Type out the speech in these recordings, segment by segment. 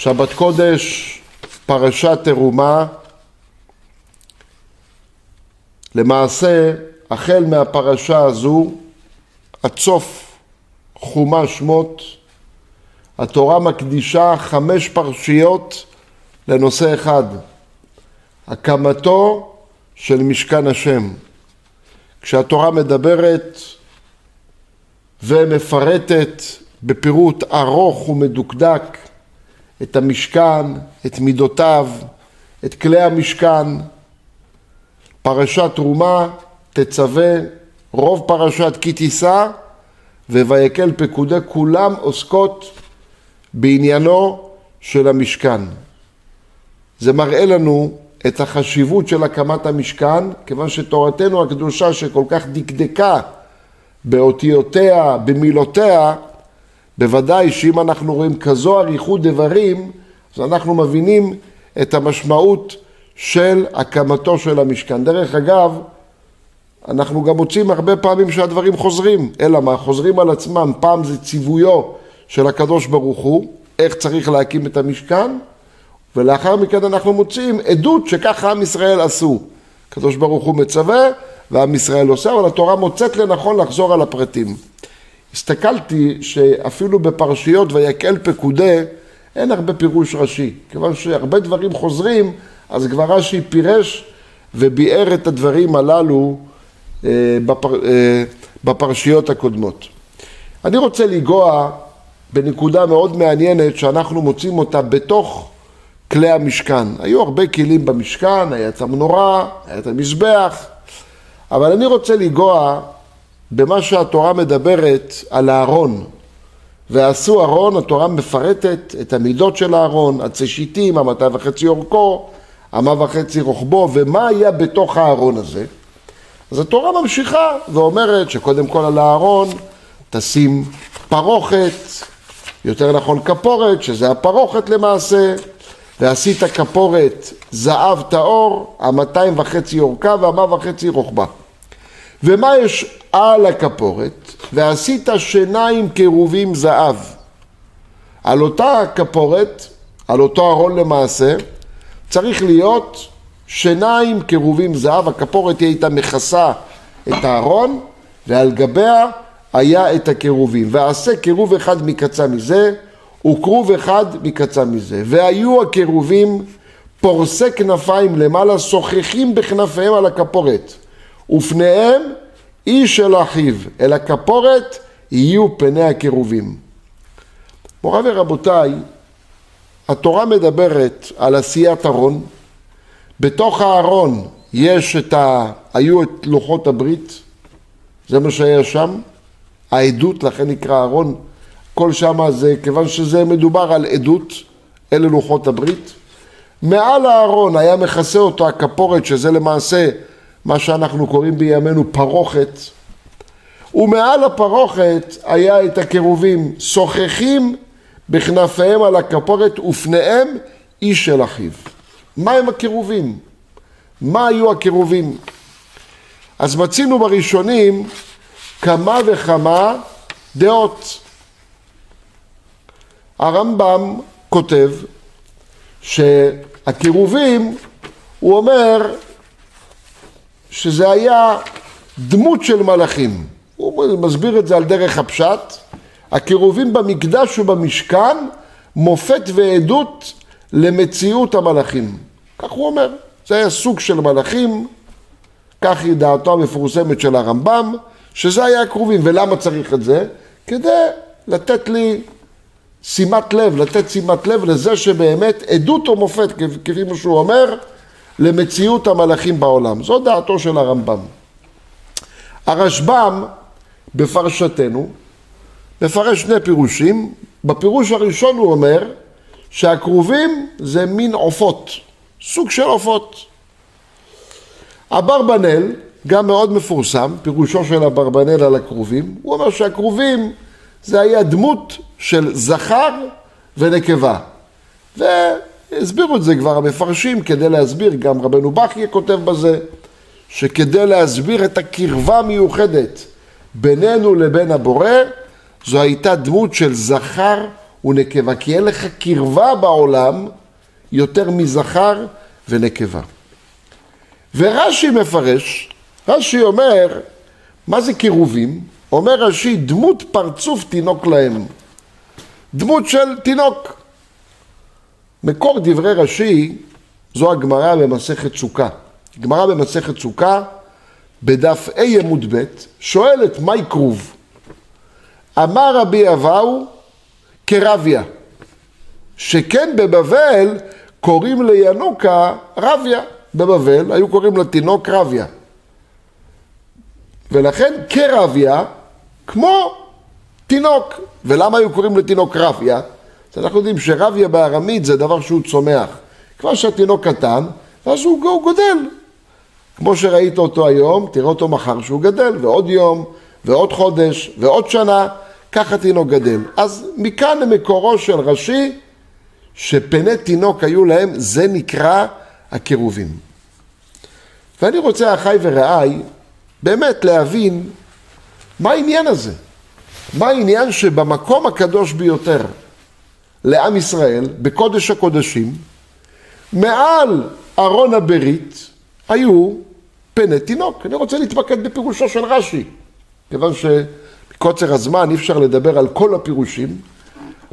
שבת קודש, פרשת תרומה. למעשה, החל מהפרשה הזו, עד סוף חומש שמות, התורה מקדישה 5 פרשיות לנושא אחד, הקמתו של משכן השם. כשהתורה מדברת ומפרטת בפירוט ארוך ומדוקדק את המשכן, את מידותיו, את כלי המשכן, פרשת תרומה תצווה, רוב פרשת כי תישא וויקל פקודי, כולם עוסקות בעניינו של המשכן. זה מראה לנו את החשיבות של הקמת המשכן, כיוון שתורתנו הקדושה שכל כך דקדקה באותיותיה, במילותיה, בוודאי שאם אנחנו רואים כזו אריכות דברים, אז אנחנו מבינים את המשמעות של הקמתו של המשכן. דרך אגב, אנחנו גם מוצאים הרבה פעמים שהדברים חוזרים, אלא מה? חוזרים על עצמם. פעם זה ציוויו של הקדוש ברוך הוא, איך צריך להקים את המשכן, ולאחר מכן אנחנו מוצאים עדות שככה עם ישראל עשו. הקדוש ברוך הוא מצווה ועם ישראל עושה, אבל התורה מוצאת לנכון לחזור על הפרטים. הסתכלתי שאפילו בפרשיות ויקל פקודי אין הרבה פירוש רש"י, כיוון שהרבה דברים חוזרים, אז כבר רש"י פירש וביאר את הדברים הללו בפרשיות הקודמות. אני רוצה לגוע בנקודה מאוד מעניינת שאנחנו מוצאים אותה בתוך כלי המשכן. היו הרבה כלים במשכן, היה את המנורה, היה את המזבח, אבל אני רוצה לגוע במה שהתורה מדברת על הארון. ועשו ארון, התורה מפרטת את המידות של הארון, עצי שיטים, 2.5 אורכו, 1.5 רוחבו, ומה היה בתוך הארון הזה. אז התורה ממשיכה ואומרת שקודם כל על הארון תשים פרוכת, יותר נכון כפורת, שזה הפרוכת למעשה, ועשית כפורת זהב טהור, 2.5 אורכה ו1.5 רוחבה. ומה יש על הכפורת? ועשית שיניים קרובים זהב. על אותה כפורת, על אותו ארון למעשה, צריך להיות שיניים קרובים זהב. הכפורת היא הייתה מכסה את הארון, ועל גביה היה את הקרובים. ועשה קרוב אחד מקצה מזה, וקרוב אחד מקצה מזה. והיו הקרובים פורסי כנפיים למעלה, שוחחים בכנפיהם על הכפורת. ופניהם איש אל אחיו, אל הכפורת יהיו פני הקרובים. מוריי ורבותיי, התורה מדברת על עשיית ארון. בתוך הארון היו את לוחות הברית, זה מה שהיה שם, העדות, לכן נקרא ארון. כל שם זה, כיוון שזה מדובר על עדות, אלה לוחות הברית. מעל הארון היה מכסה אותו הכפורת, שזה למעשה מה שאנחנו קוראים בימינו פרוכת, ומעל הפרוכת היה את הקרובים, שוחחים בכנפיהם על הכפורת ופניהם איש של אחיו. מה הם הקרובים? מה היו הקרובים? אז מצינו בראשונים כמה וכמה דעות. הרמב"ם כותב שהקרובים, הוא אומר שזה היה דמות של מלאכים. הוא מסביר את זה על דרך הפשט. הקרובים במקדש ובמשכן מופת ועדות למציאות המלאכים. כך הוא אומר. זה היה סוג של מלאכים, כך היא דעתו המפורסמת של הרמב"ם, שזה היה הקרובים. ולמה צריך את זה? כדי לתת לי שימת לב, לתת שימת לב לזה שבאמת עדות או מופת, כפי מה שהוא אומר, למציאות המלאכים בעולם. זו דעתו של הרמב"ם. הרשב"ם בפרשתנו מפרש 2 פירושים. בפירוש הראשון הוא אומר שהקרובים זה מין עופות, סוג של עופות. אברבנאל, גם מאוד מפורסם, פירושו של אברבנאל על הקרובים, הוא אומר שהקרובים זה היה דמות של זכר ונקבה. והסבירו את זה כבר המפרשים כדי להסביר, גם רבנו בכיה כותב בזה, שכדי להסביר את הקרבה המיוחדת בינינו לבין הבורא, זו הייתה דמות של זכר ונקבה, כי אין לך קרבה בעולם יותר מזכר ונקבה. ורש"י מפרש, רש"י אומר, מה זה קירובים? אומר רש"י, דמות פרצוף תינוק להם. דמות של תינוק. מקור דברי רש"י, זו הגמרא במסכת סוכה. הגמרא במסכת סוכה, בדף A עמוד ב', שואלת מהי כרוב? אמר רבי אבאו כרביה, שכן בבבל קוראים לינוקה רביה. בבבל היו קוראים לתינוק רביה. ולכן כרביה כמו תינוק. ולמה היו קוראים לתינוק רביה? אז אנחנו יודעים שרביה בארמית זה דבר שהוא צומח. כבר שהתינוק קטן, ואז הוא גודל. כמו שראית אותו היום, תראה אותו מחר שהוא גדל, ועוד יום, ועוד חודש, ועוד שנה, ככה תינוק גדל. אז מכאן למקורו של רש"י, שפני תינוק היו להם, זה נקרא הקירובים. ואני רוצה, אחי ורעי, באמת להבין מה העניין הזה. מה העניין שבמקום הקדוש ביותר לעם ישראל, בקודש הקודשים, מעל ארון הברית, היו פני תינוק. אני רוצה להתמקד בפירושו של רש"י, כיוון שבקוצר הזמן אי אפשר לדבר על כל הפירושים,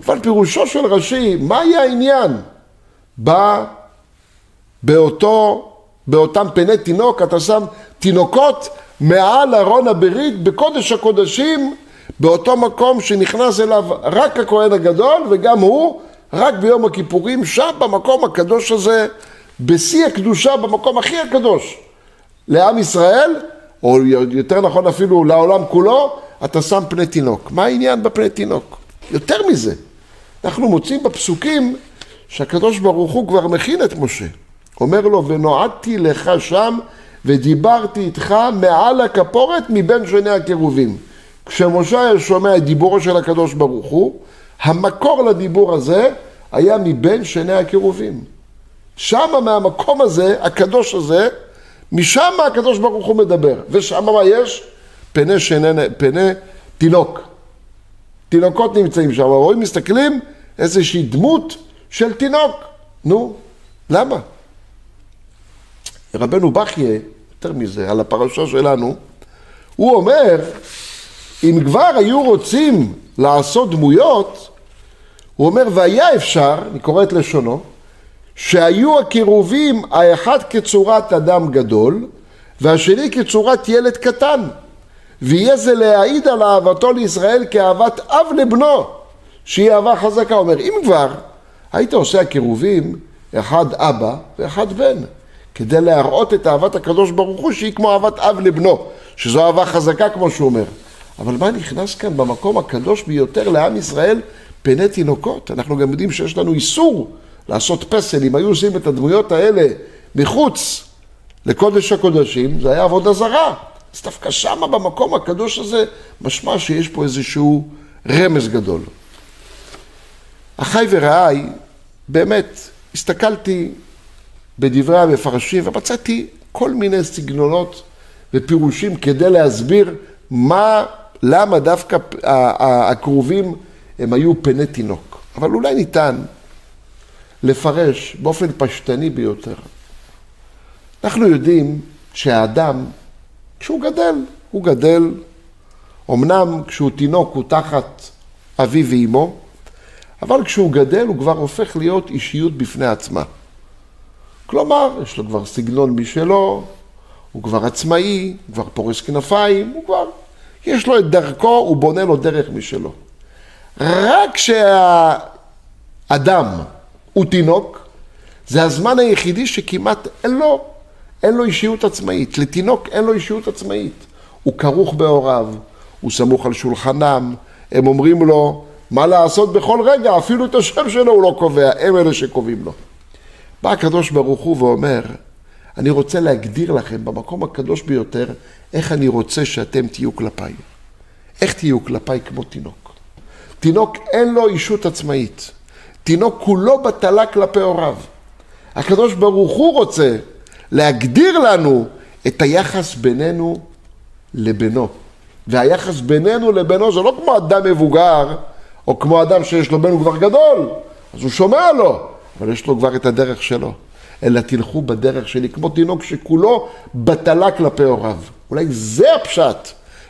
אבל פירושו של רש"י, מה היה העניין? באותם פני תינוק, אתה שם תינוקות מעל ארון הברית בקודש הקודשים, באותו מקום שנכנס אליו רק הכהן הגדול, וגם הוא רק ביום הכיפורים, שם במקום הקדוש הזה, בשיא הקדושה, במקום הכי הקדוש לעם ישראל, או יותר נכון אפילו לעולם כולו, אתה שם פני תינוק. מה העניין בפני תינוק? יותר מזה, אנחנו מוצאים בפסוקים שהקדוש ברוך הוא כבר מכין את משה. אומר לו, ונועדתי לך שם ודיברתי איתך מעל הכפורת מבין שני הקירובים. כשמשה היה שומע את דיבורו של הקדוש ברוך הוא, המקור לדיבור הזה היה מבין שני הקירובים. שם מהמקום הזה, הקדוש הזה, משם הקדוש ברוך הוא מדבר. ושם מה יש? פני תינוק. תינוקות נמצאים שם. רואים, מסתכלים, איזושהי דמות של תינוק. נו, למה? רבנו בחיה, יותר מזה, על הפרשה שלנו, הוא אומר, אם כבר היו רוצים לעשות דמויות, הוא אומר, והיה אפשר, אני קורא את לשונו, שהיו הקירובים האחד כצורת אדם גדול, והשני כצורת ילד קטן, ויהיה זה להעיד על אהבתו לישראל כאהבת אב לבנו, שהיא אהבה חזקה. אומר, אם כבר היית עושה הקירובים, אחד אבא ואחד בן, כדי להראות את אהבת הקדוש ברוך הוא, שהיא כמו אהבת אב לבנו, שזו אהבה חזקה כמו שהוא אומר. אבל מה נכנס כאן במקום הקדוש ביותר לעם ישראל? פני תינוקות. אנחנו גם יודעים שיש לנו איסור לעשות פסל. אם היו עושים את הדמויות האלה מחוץ לקודש הקודשים, זה היה עבודה זרה. אז דווקא שמה במקום הקדוש הזה, משמע שיש פה איזשהו רמז גדול. אחי ורעי, באמת, הסתכלתי בדברי המפרשים ומצאתי כל מיני סגנונות ופירושים כדי להסביר למה דווקא הקרובים הם היו פני תינוק. אבל אולי ניתן לפרש באופן פשטני ביותר. אנחנו יודעים שהאדם, כשהוא גדל, הוא גדל, אמנם כשהוא תינוק הוא תחת אביו ואמו, אבל כשהוא גדל הוא כבר הופך להיות אישיות בפני עצמה. כלומר, יש לו כבר סגנון משלו, הוא כבר עצמאי, הוא כבר פורס כנפיים, יש לו את דרכו, הוא בונה לו דרך משלו. רק כשהאדם הוא תינוק, זה הזמן היחידי שכמעט אין לו אישיות עצמאית. לתינוק אין לו אישיות עצמאית. הוא כרוך בהוריו, הוא סמוך על שולחנם, הם אומרים לו מה לעשות בכל רגע, אפילו את השם שלו הוא לא קובע, הם אלה שקובעים לו. בא הקדוש ברוך הוא ואומר, אני רוצה להגדיר לכם במקום הקדוש ביותר, איך אני רוצה שאתם תהיו כלפיי. איך תהיו כלפיי כמו תינוק? תינוק אין לו אישות עצמאית. תינוק כולו בטלה כלפי הוריו. הקדוש ברוך הוא רוצה להגדיר לנו את היחס בינינו לבינו. והיחס בינינו לבינו זה לא כמו אדם מבוגר, או כמו אדם שיש לו בן כבר גדול, אז הוא שומע לו, אבל יש לו כבר את הדרך שלו. אלא תלכו בדרך שלי, כמו תינוק שכולו בטלה כלפי הוריו. אולי זה הפשט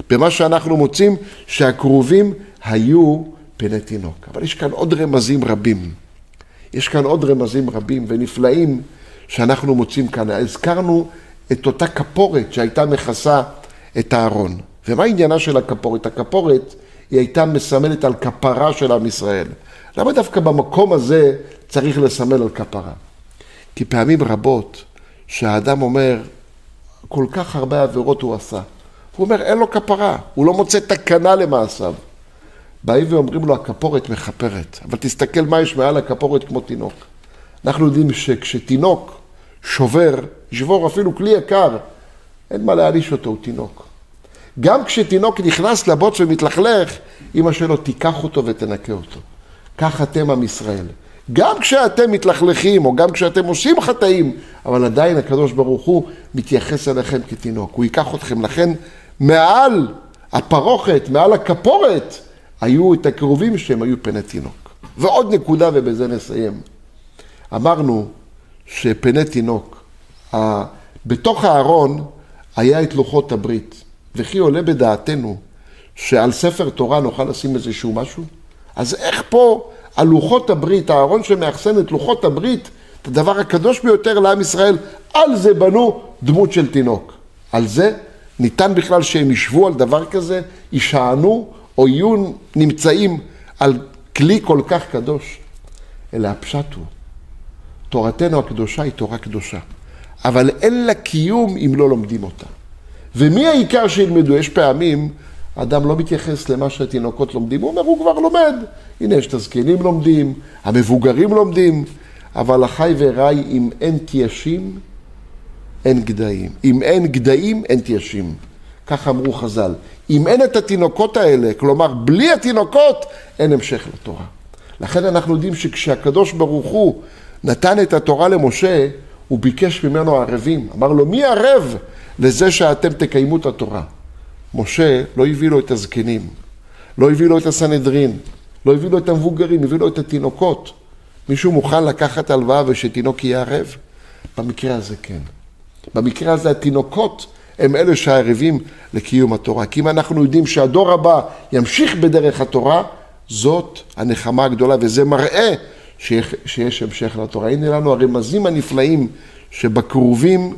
במה שאנחנו מוצאים שהקרובים היו פני תינוק. אבל יש כאן עוד רמזים רבים. יש כאן עוד רמזים רבים ונפלאים שאנחנו מוצאים כאן. הזכרנו את אותה כפורת שהייתה מכסה את הארון. ומה העניינה של הכפורת? הכפורת היא הייתה מסמלת על כפרה של עם ישראל. למה דווקא במקום הזה צריך לסמל על כפרה? כי פעמים רבות שהאדם אומר, כל כך הרבה עבירות הוא עשה. הוא אומר, אין לו כפרה, הוא לא מוצא תקנה למעשיו. באים ואומרים לו, הכפורת מכפרת. אבל תסתכל מה יש מעל הכפורת כמו תינוק. אנחנו יודעים שכשתינוק שובר, ישבור אפילו כלי יקר, אין מה להעניש אותו, הוא תינוק. גם כשתינוק נכנס לבוץ ומתלכלך, אמא שלו תיקח אותו ותנקה אותו. כך אתם עם ישראל. גם כשאתם מתלכלכים, או גם כשאתם עושים חטאים, אבל עדיין הקדוש ברוך הוא מתייחס אליכם כתינוק. הוא ייקח אתכם. לכן מעל הפרוכת, מעל הכפורת, היו את הקרובים שהם היו פני תינוק. ועוד נקודה ובזה נסיים. אמרנו שפני תינוק, בתוך הארון היה את לוחות הברית. וכי עולה בדעתנו שעל ספר תורה נוכל לשים איזשהו משהו? אז איך פה על לוחות הברית, הארון שמאחסן את לוחות הברית, את הדבר הקדוש ביותר לעם ישראל, על זה בנו דמות של תינוק. על זה ניתן בכלל שהם ישבו על דבר כזה, ישענו או יהיו נמצאים על כלי כל כך קדוש. אלא הפשט הוא, תורתנו הקדושה היא תורה קדושה, אבל אין לה קיום אם לא לומדים אותה. ומי העיקר שילמדו? יש פעמים, האדם לא מתייחס למה שהתינוקות לומדים, הוא אומר, הוא כבר לומד. הנה, יש את הזקנים לומדים, המבוגרים לומדים, אבל אחי ורעי, אם אין תיישים, אין גדיים. אם אין גדיים, אין תיישים. כך אמרו חז"ל. אם אין את התינוקות האלה, כלומר, בלי התינוקות, אין המשך לתורה. לכן אנחנו יודעים שכשהקדוש ברוך הוא נתן את התורה למשה, הוא ביקש ממנו ערבים. אמר לו, מי ערב לזה שאתם תקיימו את התורה? משה לא הביא לו את הזקנים, לא הביא לו את הסנהדרין, לא הביא לו את המבוגרים, הביא לו את התינוקות. מישהו מוכן לקחת הלוואה ושתינוק יהיה ערב? במקרה הזה כן. במקרה הזה התינוקות הם אלה שהערבים לקיום התורה. כי אם אנחנו יודעים שהדור הבא ימשיך בדרך התורה, זאת הנחמה הגדולה, וזה מראה שיש המשך לתורה. הנה לנו הרמזים הנפלאים שבקרובים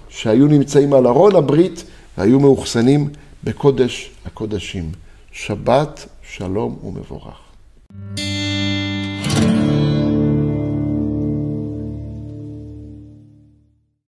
שהיו נמצאים על ארון הברית, והיו מאוחסנים בקודש הקודשים. שבת, שלום ומבורך.